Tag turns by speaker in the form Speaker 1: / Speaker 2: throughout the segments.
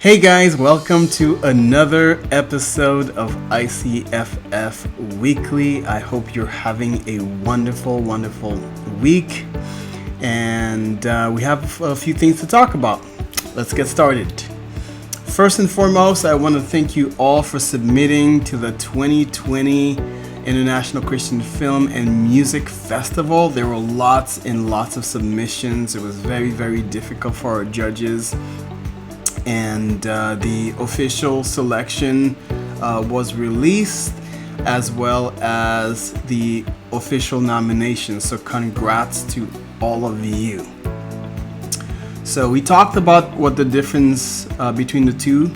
Speaker 1: Hey guys, welcome to another episode of ICFF Weekly. I hope you're having a wonderful week. And we have a few things to talk about. Let's get started. First and foremost, I want to thank you all for submitting to the 2020 International Christian Film and Music Festival. There were lots and lots of submissions. It was very difficult for our judges. And the official selection was released, as well as the official nomination. So congrats to all of you. So we talked about what the difference between the two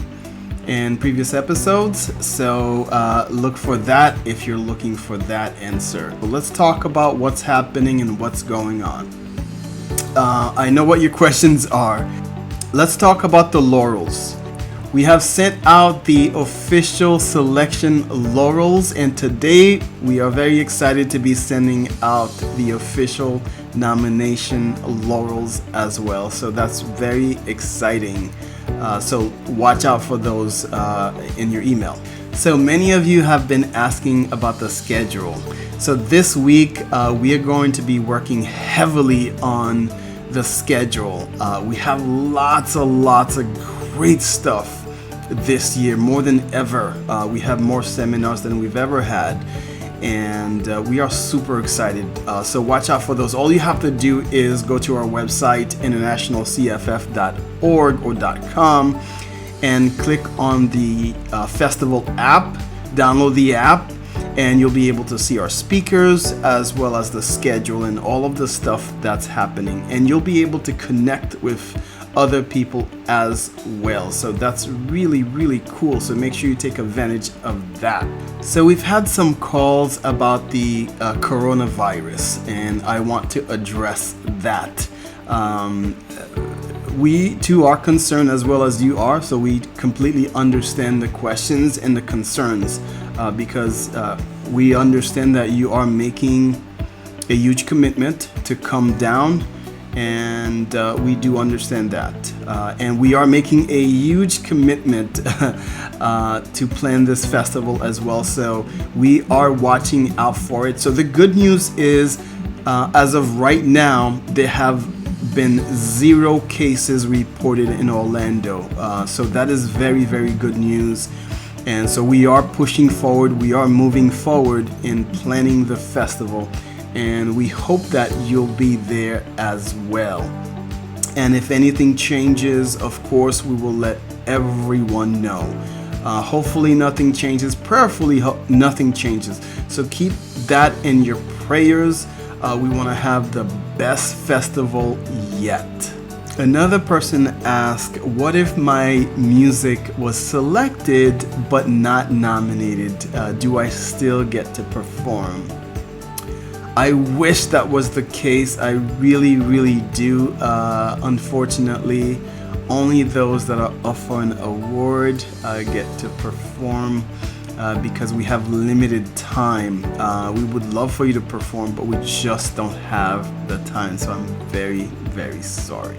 Speaker 1: in previous episodes. So look for that if you're looking for that answer. But let's talk about what's happening and what's going on. I know what your questions are. Let's talk about the laurels. We have sent out the official selection laurels, and today we are very excited to be sending out the official nomination laurels as well. So that's very exciting. So watch out for those in your email. So many of you have been asking about the schedule. So this week we are going to be working heavily on the schedule. We have lots of great stuff this year, more than ever. We have more seminars than we've ever had, and we are super excited. So watch out for those. All you have to do is go to our website, internationalcff.org or .com, and click on the festival app. Download the app, and you'll be able to see our speakers as well as the schedule and all of the stuff that's happening. And you'll be able to connect with other people as well. So that's really cool. So make sure you take advantage of that. So we've had some calls about the coronavirus, and I want to address that. We too are concerned, as well as you are, so we completely understand the questions and the concerns because we understand that you are making a huge commitment to come down, and we do understand that. And we are making a huge commitment to plan this festival as well, so we are watching out for it. So the good news is, as of right now, there have been 0 cases reported in Orlando. So that is very good news. And so we are pushing forward, we are moving forward in planning the festival, and we hope that you'll be there as well. And if anything changes, of course, we will let everyone know. Hopefully nothing changes, prayerfully nothing changes. So keep that in your prayers. We want to have the best festival yet. Another person asked, what if my music was selected but not nominated? Do I still get to perform? I wish that was the case. I really do. Unfortunately, only those that are up for an award get to perform. Because we have limited time. We would love for you to perform, but we just don't have the time, so I'm very sorry.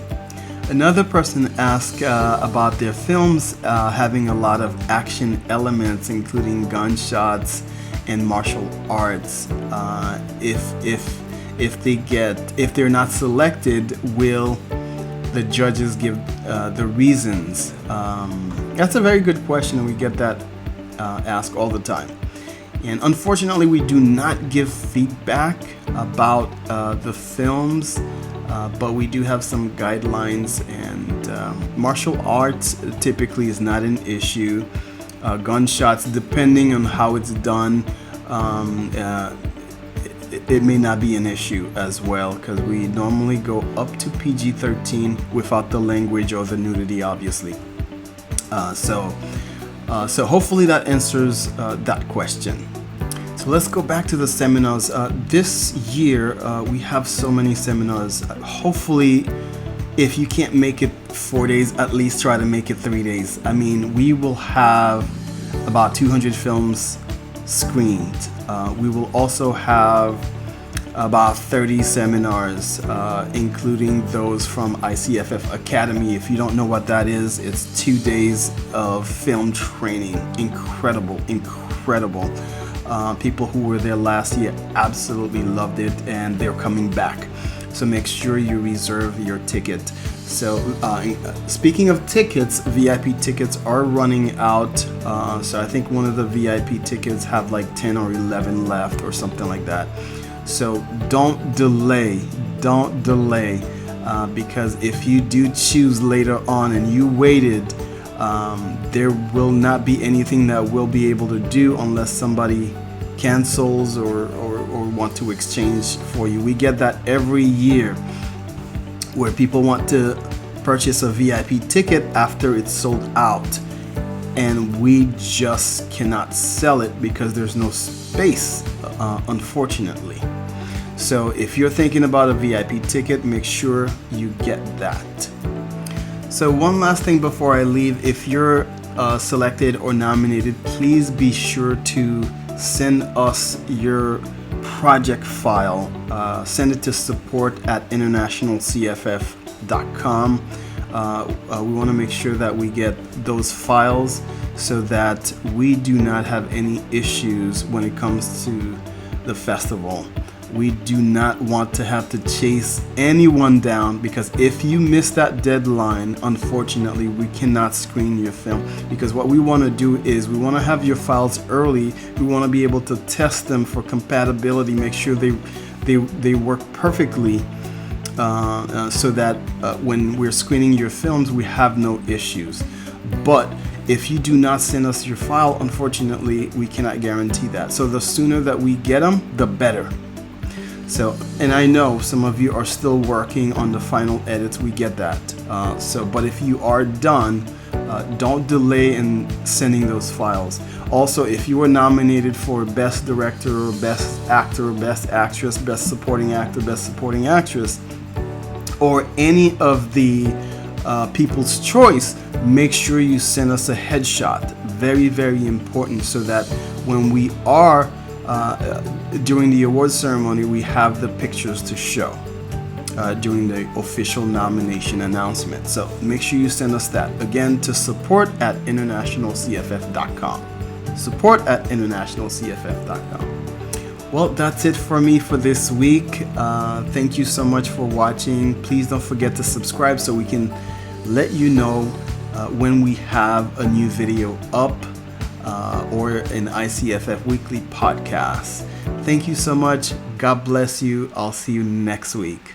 Speaker 1: Another person asked about their films having a lot of action elements, including gunshots and martial arts. If they're not selected, will the judges give the reasons? That's a very good question, and we get that ask all the time. And unfortunately, we do not give feedback about the films, but we do have some guidelines, and martial arts typically is not an issue. Gunshots, depending on how it's done, it may not be an issue as well, because we normally go up to PG-13 without the language or the nudity, obviously. So hopefully that answers that question. So let's go back to the seminars. This year we have so many seminars. Hopefully, if you can't make it 4 days, at least try to make it 3 days. I mean, we will have about 200 films screened. We will also have about 30 seminars, including those from ICFF Academy. If you don't know what that is, it's 2 days of film training. Incredible. People who were there last year absolutely loved it, and they're coming back. So make sure you reserve your ticket. So speaking of tickets, VIP tickets are running out. So I think one of the VIP tickets have like 10 or 11 left or something like that. So don't delay, because if you do choose later on and you waited, there will not be anything that we'll be able to do unless somebody cancels or want to exchange for you. We get that every year where people want to purchase a VIP ticket after it's sold out, and we just cannot sell it because there's no space, unfortunately. So if you're thinking about a VIP ticket, make sure you get that. So one last thing before I leave, if you're selected or nominated, please be sure to send us your project file. Send it to support@internationalcff.com. We want to make sure that we get those files so that we do not have any issues when it comes to the festival. We do not want to have to chase anyone down, because if you miss that deadline, unfortunately, we cannot screen your film. Because what we want to do is we want to have your files early. We want to be able to test them for compatibility, make sure they work perfectly, so that when we're screening your films, we have no issues. But if you do not send us your file, unfortunately, we cannot guarantee that. So the sooner that we get them, the better. So, and I know some of you are still working on the final edits. We get that. But if you are done, don't delay in sending those files. Also, if you were nominated for Best Director or Best Actor, Best Actress, Best Supporting Actor, Best Supporting Actress, or any of the People's Choice, make sure you send us a headshot. Very, very important, so that when we are during the awards ceremony, we have the pictures to show during the official nomination announcement. So make sure you send us that. Again, to support@internationalcff.com. Support@internationalcff.com. Well, that's it for me for this week. Thank you so much for watching. Please don't forget to subscribe so we can let you know when we have a new video up, or an ICFF weekly podcast. Thank you so much. God bless you. I'll see you next week.